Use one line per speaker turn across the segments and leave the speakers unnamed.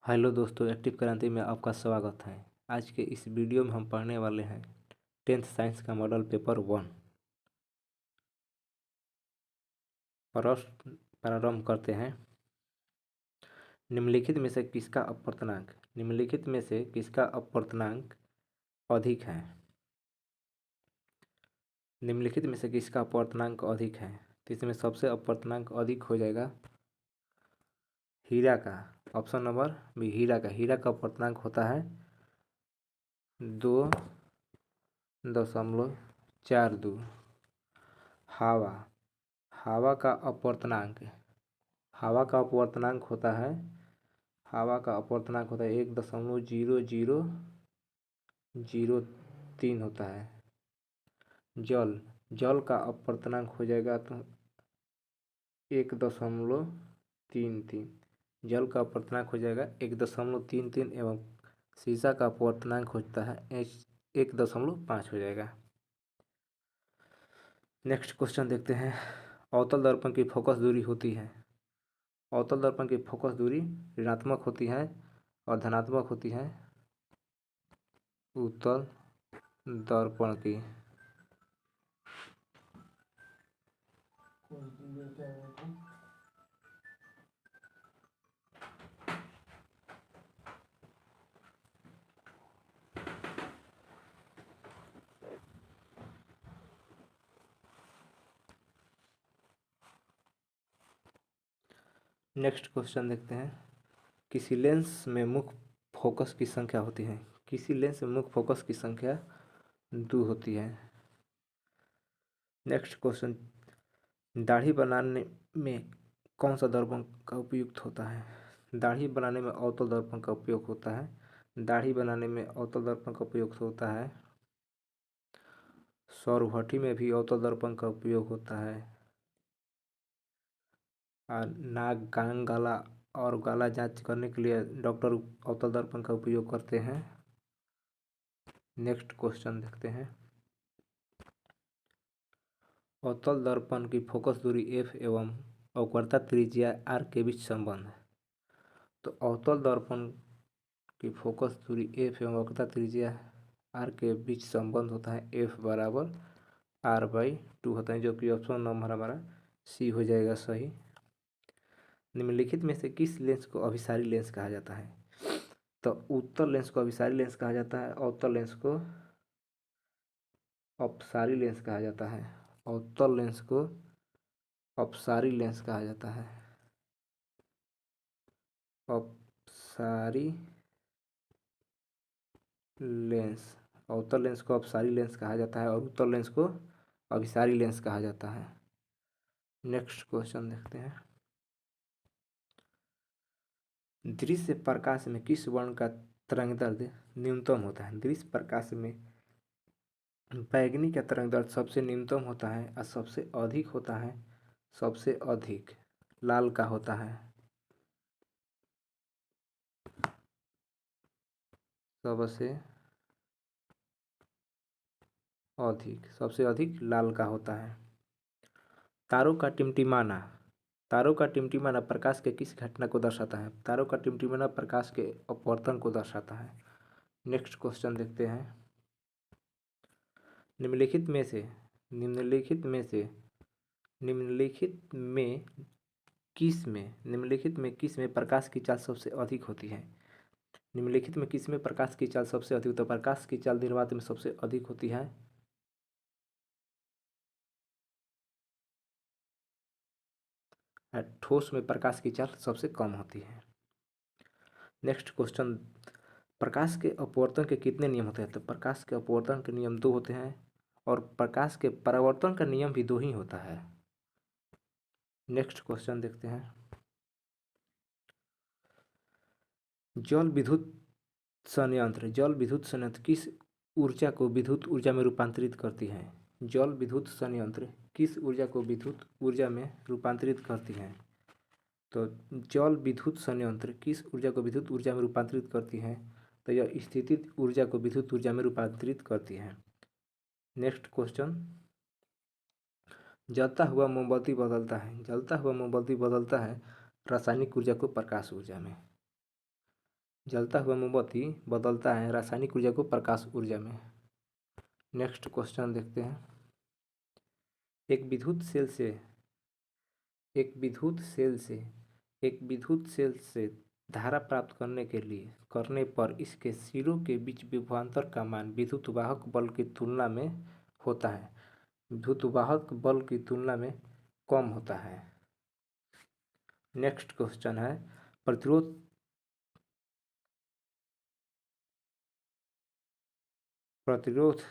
Hello दोस्तों, active क्रांति में आपका स्वागत है। आज के इस वीडियो में हम पढ़ने वाले हैं 10th साइंस का मॉडल पेपर 1। प्रश्न प्रारंभ करते हैं। निम्नलिखित में से किसका अपवर्तनांक अधिक है? निम्नलिखित में से किसका अपवर्तनांक अधिक है? तो इसमें सबसे अपवर्तनांक अधिक हो जाएगा हीरा का। ऑप्शन नंबर बी, हीरा का अपवर्तनांक होता है 2.42। हवा का अपवर्तनांक होता है 1.0003 होता है। जल का अपवर्तनांक हो जाएगा तो 1.33। जल का अपवर्तनांक हो जाएगा 1.33 एवं शीशा का अपवर्तनांक होता है 1.5 हो जाएगा। नेक्स्ट क्वेश्चन देखते हैं। अवतल दर्पण की फोकस दूरी होती है। अवतल दर्पण की फोकस दूरी ऋणात्मक होती है और धनात्मक होती है। उत्तल दर्पण की नेक्स्ट क्वेश्चन देखते हैं। किसी लेंस में मुख्य फोकस की संख्या होती है। किसी लेंस में मुख्य फोकस की संख्या 2 होती है। नेक्स्ट क्वेश्चन, दाढ़ी बनाने में कौन सा दर्पण का उपयुक्त होता है? दाढ़ी बनाने में अवतल दर्पण का उपयोग होता है। दाढ़ी बनाने में अवतल दर्पण का उपयोग होता है। सौरभट्टी में भी अवतल दर्पण का उपयोग होता है। नाक, कान, गला और गला जांच करने के लिए डॉक्टर अवतल दर्पण का उपयोग करते हैं। नेक्स्ट क्वेश्चन देखते हैं। अवतल दर्पण की फोकस दूरी f एवं अवक्रता त्रिज्या r के बीच संबंध। तो अवतल दर्पण की फोकस दूरी f एवं वक्रता त्रिज्या r के बीच संबंध होता है f बराबर r/2 होता है, जो कि ऑप्शन नंबर हमारा सी हो जाएगा सही। निम्नलिखित में से किस लेंस को अभिसारी लेंस कहा जाता है? तो उत्तल लेंस को अभिसारी लेंस कहा जाता है। अवतल लेंस को अपसारी लेंस कहा जाता है। अवतल लेंस को अपसारी लेंस कहा जाता है। अपसारी लेंस, अवतल लेंस को अपसारी लेंस कहा जाता है और उत्तल लेंस को अभिसारी लेंस कहा जाता है। नेक्स्ट क्वेश्चन देखते हैं। दृश्य प्रकाश में किस वर्ण का तरंगदैर्ध्य न्यूनतम होता है? दृश्य प्रकाश में बैंगनी का तरंगदैर्ध्य सबसे न्यूनतम होता है और सबसे अधिक लाल का होता है। सबसे अधिक लाल का होता है। तारों का टिमटिमाना प्रकाश के किस घटना को दर्शाता है? तारों का टिमटिमाना प्रकाश के अपवर्तन को दर्शाता है। नेक्स्ट क्वेश्चन देखते हैं। निम्नलिखित में किस में प्रकाश की चाल सबसे अधिक होती है? निम्नलिखित में किस में प्रकाश की चाल सबसे अधिक? तो प्रकाश की चाल निर्वात में सबसे अधिक होती है ठोस में प्रकाश की चाल सबसे कम होती है। नेक्स्ट क्वेश्चन, प्रकाश के अपवर्तन के कितने नियम होते हैं? तो प्रकाश के अपवर्तन के नियम 2 होते हैं और प्रकाश के परावर्तन का नियम भी 2 ही होता है। नेक्स्ट क्वेश्चन देखते हैं। जल विद्युत संयंत्र किस ऊर्जा को विद्युत ऊर्जा में रूपांतरित करती है? जल विद्युत संयंत्र किस ऊर्जा को विद्युत ऊर्जा में रूपांतरित करती है? तो जल विद्युत संयंत्र किस ऊर्जा को विद्युत ऊर्जा में रूपांतरित करती है? तो यह स्थितिज ऊर्जा को विद्युत ऊर्जा में रूपांतरित करती है। नेक्स्ट क्वेश्चन, जलता हुआ मोमबत्ती बदलता है रासायनिक ऊर्जा को प्रकाश ऊर्जा में। जलता हुआ मोमबत्ती बदलता है रासायनिक ऊर्जा को प्रकाश ऊर्जा में। नेक्स्ट क्वेश्चन देखते हैं। एक विद्युत सेल से एक विद्युत सेल से एक विद्युत सेल से धारा प्राप्त करने पर इसके सिरों के बीच विभवांतर का मान विद्युत वाहक बल की तुलना में होता है विद्युत वाहक बल की तुलना में कम होता है। नेक्स्ट क्वेश्चन है प्रतिरोध प्रतिरोध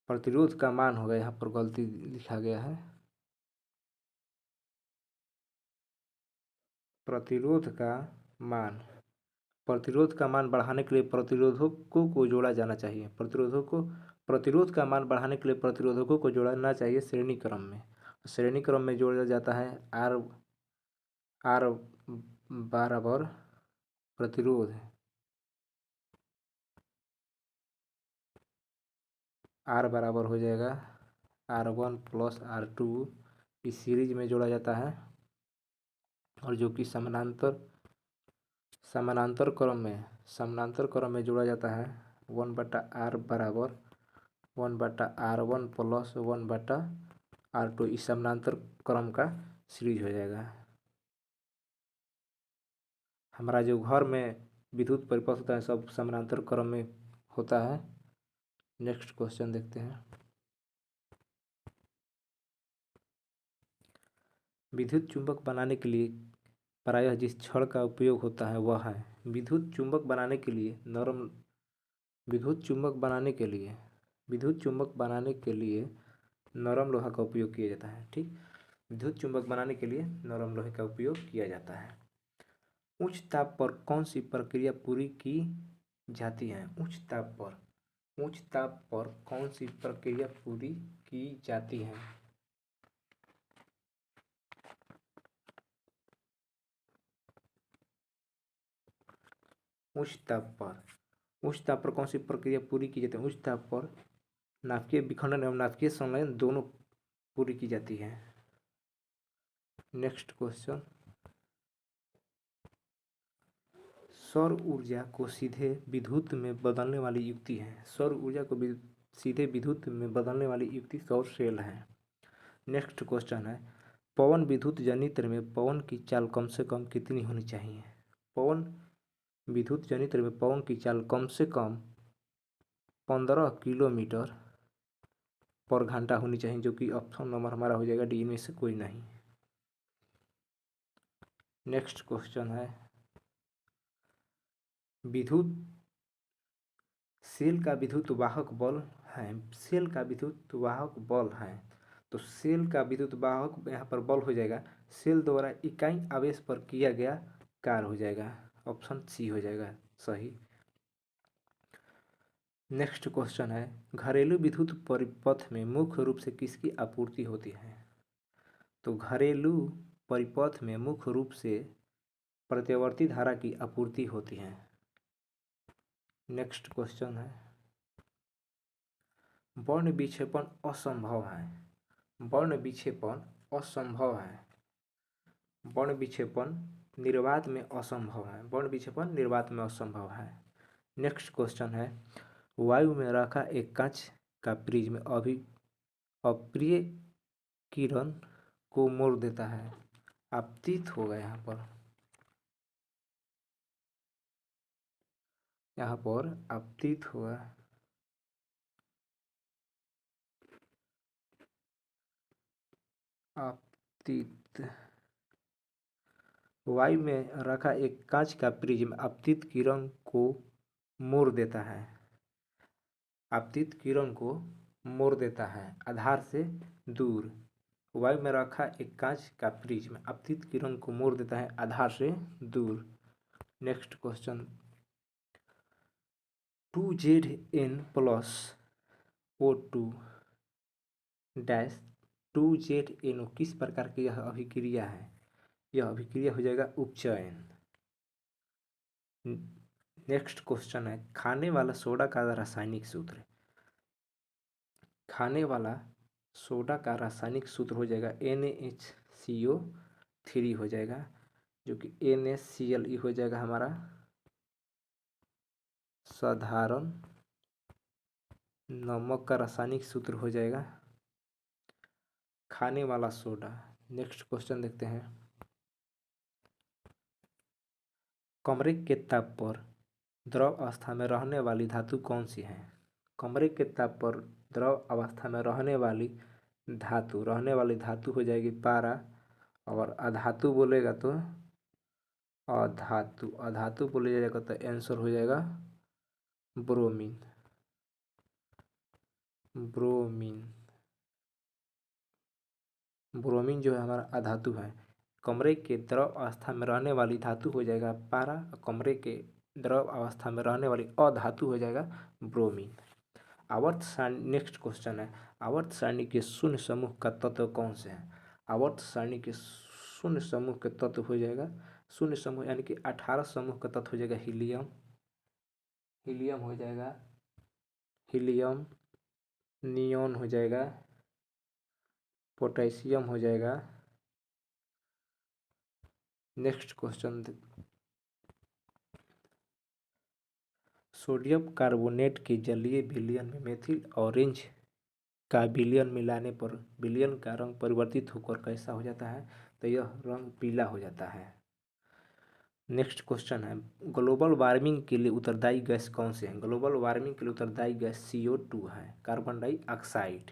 प्रतिरोध का मान होगा, यहाँ पर गलती लिखा गया है। प्रतिरोध का मान प्रतिरोध का मान बढ़ाने के लिए प्रतिरोधकों को जोड़ा जाना चाहिए। प्रतिरोध का मान बढ़ाने के लिए प्रतिरोधकों को जोड़ना चाहिए श्रेणी क्रम में। श्रेणी क्रम में जोड़ा जाता है आर बराबर प्रतिरोध आर बराबर हो जाएगा R1 प्लस R2 इस सीरीज में जोड़ा जाता है और जो कि समानांतर क्रम में जोड़ा जाता है 1/R बराबर 1/R1 प्लस 1/R2 इस समानांतर क्रम का सीरीज हो जाएगा। हमारा जो घर में विद्युत परिपथ होता है सब समानांतर क्रम में होता है। नेक्स्ट क्वेश्चन देखते हैं। विद्युत चुंबक बनाने के लिए प्रायः जिस छड़ का उपयोग होता है वह है विद्युत चुंबक बनाने के लिए नरम लोहा का उपयोग किया जाता है। ठीक, विद्युत चुंबक बनाने के लिए नरम लोहे का उपयोग किया जाता है। उच्च ताप पर कौन सी प्रक्रिया पूरी की जाती है? उच्च ताप पर कौन सी प्रक्रिया पूरी की जाती है? उच्च ताप पर कौन सी प्रक्रिया पूरी की जाती है? उच्च ताप पर नाभिकीय विखंडन एवं नाभिकीय संलयन दोनों पूरी की जाती है। Next question. सौर ऊर्जा को सीधे विद्युत में बदलने वाली युक्ति है। सौर ऊर्जा को सीधे विद्युत में बदलने वाली युक्ति सौर सेल है। नेक्स्ट क्वेश्चन है पवन विद्युत जनित्र में पवन की चाल कम से कम कितनी होनी चाहिए? पवन विद्युत जनित्र में पवन की चाल कम से कम 15 किलोमीटर पर घंटा होनी चाहिए, जो कि ऑप्शन नंबर हमारा हो जाएगा डी, इनमें से कोई नहीं। नेक्स्ट क्वेश्चन है विद्युत सेल का विद्युत वाहक बल है। सेल का विद्युत वाहक बल है तो सेल का विद्युत वाहक यहाँ पर बल हो जाएगा सेल द्वारा इकाई आवेश पर किया गया कार्य हो जाएगा। ऑप्शन सी हो जाएगा सही। नेक्स्ट क्वेश्चन है घरेलू विद्युत परिपथ में मुख्य रूप से किसकी आपूर्ति होती है? तो घरेलू परिपथ में मुख्य रूप से प्रत्यावर्ती धारा की आपूर्ति होती है। नेक्स्ट क्वेश्चन है वर्ण विक्षेपण असंभव है। वर्ण विक्षेपण असंभव है। वर्ण विक्षेपण निर्वात में असंभव है। वर्ण विक्षेपण निर्वात में असंभव है। नेक्स्ट क्वेश्चन है वायु में रखा एक कांच का प्रिज्म अप्रिय किरण को मोड़ देता है। आपतित होगा यहाँ पर आपतित हुआ। आपतित वायु में रखा एक कांच का प्रिज्म आपतित किरण को मोड़ देता है। आपतित किरण को मोड़ देता है आधार से दूर। वायु में रखा एक कांच का प्रिज्म आपतित किरण को मोड़ देता है आधार से दूर। Next question 2Zn plus O2 dash 2ZnO किस प्रकार की यह अभिक्रिया है? यह अभिक्रिया हो जाएगा उपचयन। नेक्स्ट क्वेश्चन है खाने वाला सोडा का रासायनिक सूत्र। खाने वाला सोडा का रासायनिक सूत्र हो जाएगा NaHCl CO3 हो जाएगा, जो कि NaCl हो जाएगा हमारा साधारण नमक का रासायनिक सूत्र हो जाएगा खाने वाला सोडा। नेक्स्ट क्वेश्चन देखते हैं। कमरे के ताप पर द्रव अवस्था में रहने वाली धातु कौन सी है? कमरे के ताप पर द्रव अवस्था में रहने वाली धातु हो जाएगी पारा। और अधातु बोलेगा तो अधातु बोले जाएगा तो आंसर हो जाएगा ब्रोमीन। ब्रोमीन जो है हमारा अधातु है। कमरे के द्रव अवस्था में रहने वाली धातु हो जाएगा पारा, कमरे के द्रव अवस्था में रहने वाली अधातु हो जाएगा ब्रोमीन। आवर्त सारणी, नेक्स्ट क्वेश्चन है, आवर्त सारणी के शून्य समूह का तत्व कौन से है? आवर्त सारणी के शून्य समूह के तत्व हो जाएगा, शून्य समूह यानी कि 18 समूह का तत्व हो जाएगा हीलियम हो जाएगा, हीलियम, नियोन हो जाएगा, पोटेशियम हो जाएगा। नेक्स्ट क्वेश्चन, सोडियम कार्बोनेट के जलीय विलयन में मेथिल ऑरेंज का विलयन मिलाने पर विलयन का रंग परिवर्तित होकर कैसा हो जाता है? तो यह रंग पीला हो जाता है। नेक्स्ट क्वेश्चन है, ग्लोबल वार्मिंग के लिए उत्तरदायी गैस कौन से हैं? ग्लोबल वार्मिंग के लिए उत्तरदायी गैस CO2 है, कार्बन डाइऑक्साइड।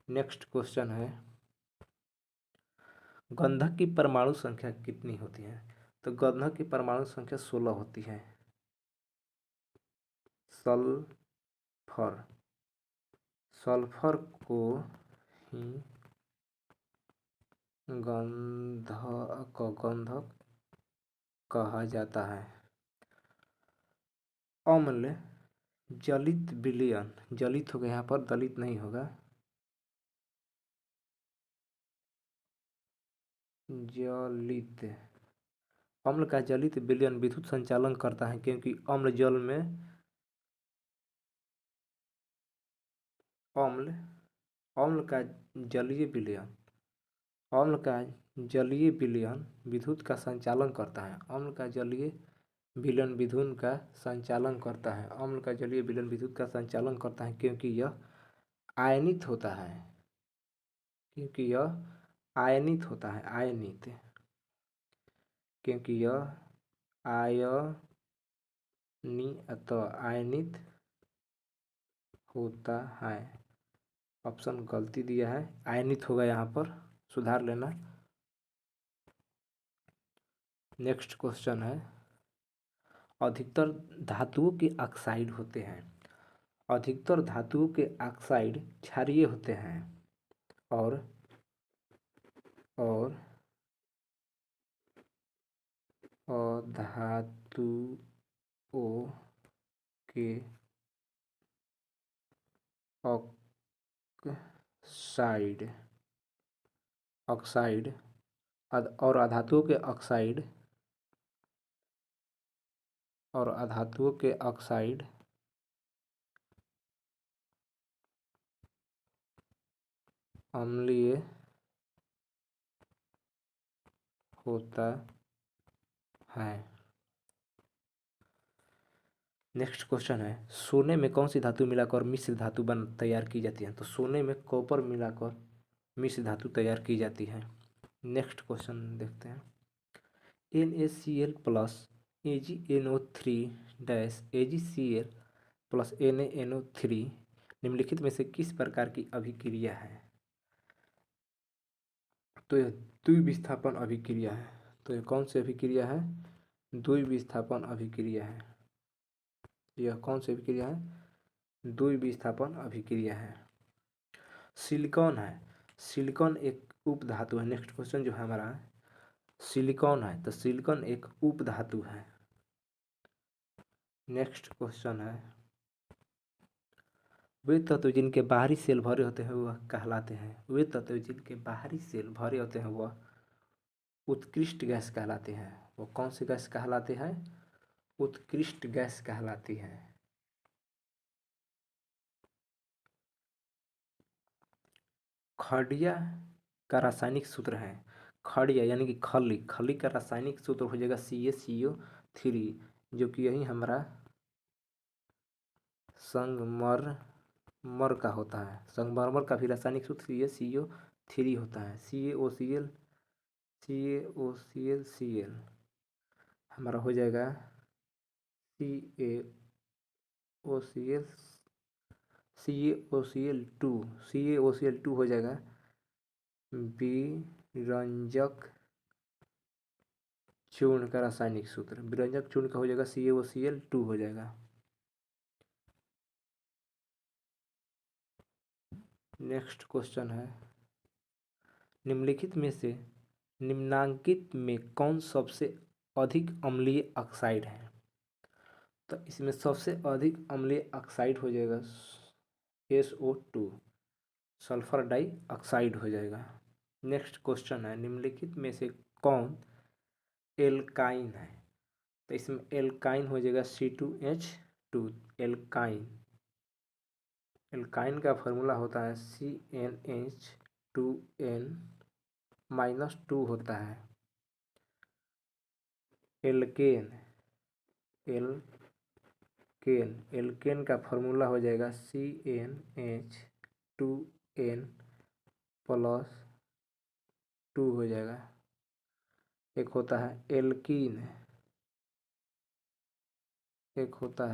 नेक्स्ट क्वेश्चन है, गंधक की परमाणु संख्या कितनी होती है? तो गंधक की परमाणु संख्या 16 होती है। सल्फर को ही गंधक कहा जाता है। अम्ल जलित विलयन, जलित होगा यहाँ पर, दलित नहीं होगा, जलित। अम्ल का जलित विलयन विद्युत संचालन करता है, क्योंकि अम्ल जल में अम्ल का जलीय विलयन विद्युत का संचालन करता है। अम्ल का जलीय विलयन विद्युत का संचालन करता है। अम्ल का जलीय विलयन विद्युत का संचालन करता है, क्योंकि यह आयनित होता है, क्योंकि यह आयनित होता है, क्योंकि यह आयनित होता है। ऑप्शन गलती दिया है, आयनित होगा यहाँ पर, सुधार लेना। नेक्स्ट क्वेश्चन है, अधिकतर धातुओं के ऑक्साइड होते हैं। अधिकतर धातुओं के ऑक्साइड क्षारीय होते हैं और धातुओं के ऑक्साइड और अधातुओं के ऑक्साइड अम्लीय होता है। नेक्स्ट क्वेश्चन है, सोने में कौन सी धातु मिलाकर मिश्र धातु तैयार की जाती है? तो सोने में कॉपर मिलाकर मिश्र धातु तैयार की जाती है। नेक्स्ट क्वेश्चन देखते हैं, NaCl plus AgNO3 dash AgCl plus NaNO3 निम्नलिखित में से किस प्रकार की अभिक्रिया है? तो यह द्विविस्थापन अभिक्रिया है। तो यह कौन सी अभिक्रिया है? द्विविस्थापन अभिक्रिया है। यह कौन सी अभिक्रिया है? द्विविस्थापन अभिक्रिया है। सिलिकॉन है, सिलिकॉन एक उपधातु है। नेक्स्ट क्वेश्चन जो है हमारा, सिलिकॉन है, तो सिलिकॉन एक उपधातु है। नेक्स्ट क्वेश्चन है, वे तत्व जिनके बाहरी सेल भरे होते हैं वह कहलाते हैं। वे तत्व जिनके बाहरी सेल भरे होते हैं वह उत्कृष्ट गैस कहलाते हैं। वो कौन सी गैस कहलाते हैं? उत्कृष्ट गैस कहलाती है। खड़िया का रासायनिक सूत्र है। खड़िया यानी कि खली, खली का रासायनिक सूत्र हो जाएगा CaCO3, जो कि यही हमारा संगमरमर का होता है। संगमरमर का भी रासायनिक सूत्र CaCO3 होता है। CaOCl हमारा हो जाएगा CaOCl CaOCl2 हो जाएगा विरंजक चूर्ण का रासायनिक सूत्र। विरंजक चूर्ण का हो जाएगा CaOCl2 हो जाएगा। नेक्स्ट क्वेश्चन है, निम्नलिखित में से निम्नांकित में कौन सबसे अधिक अम्लीय ऑक्साइड है। तो इसमें सबसे अधिक अम्लीय ऑक्साइड हो जाएगा SO2, सल्फर डाइऑक्साइड हो जाएगा। नेक्स्ट क्वेश्चन है, निम्नलिखित में से कौन एल्काइन है। तो इसमें एल्काइन हो जाएगा C2H2। एल्काइन का फॉर्मूला होता है CnH2n-2 होता है। एल्केन का फॉर्मूला हो जाएगा CnH2n+2 हो जाएगा। एक होता है एल्कीन, एक होता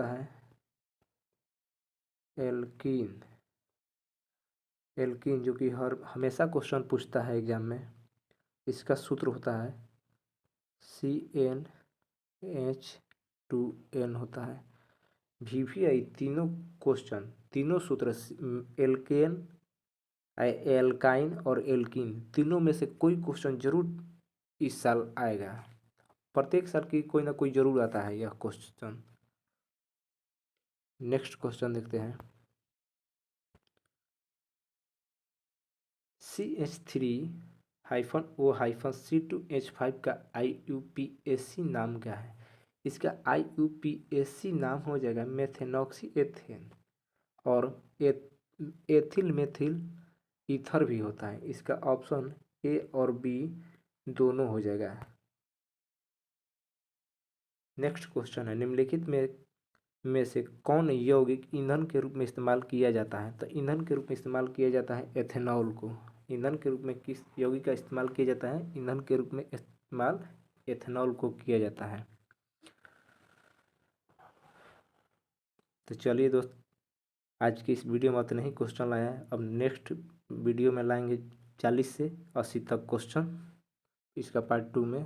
है एल्कीन। एल्कीन जो कि हमेशा क्वेश्चन पूछता है एग्जाम में। इसका सूत्र होता है CnH2n होता है। VVI तीनों क्वेश्चन, तीनों सूत्र एल्केन, एल्काइन और एल्कीन तीनों में से कोई क्वेश्चन जरूर इस साल आएगा। प्रत्येक साल की कोई ना कोई जरूर आता है यह क्वेश्चन। नेक्स्ट क्वेश्चन देखते हैं, CH3-O-C2H5 का IUPAC नाम क्या है। इसका IUPAC नाम हो जाएगा मेथेनॉक्सी एथेन, और एथिल मेथिल ईथर भी होता है। इसका ऑप्शन A और B दोनों हो जाएगा। नेक्स्ट क्वेश्चन है, निम्नलिखित में से कौन यौगिक ईंधन के रूप में इस्तेमाल किया जाता है। तो ईंधन के रूप में इस्तेमाल किया जाता है एथेनॉल को। ईंधन के रूप में किस यौगिक का इस्तेमाल किया जाता है। ईंधन के रूप में इस्तेमाल एथेनॉल को किया जाता है। तो चलिए दोस्त, आज की इस वीडियो में इतना ही क्वेश्चन लाया है। अब नेक्स्ट वीडियो में लाएंगे 40 से 80 तक क्वेश्चन, इसका पार्ट 2 में।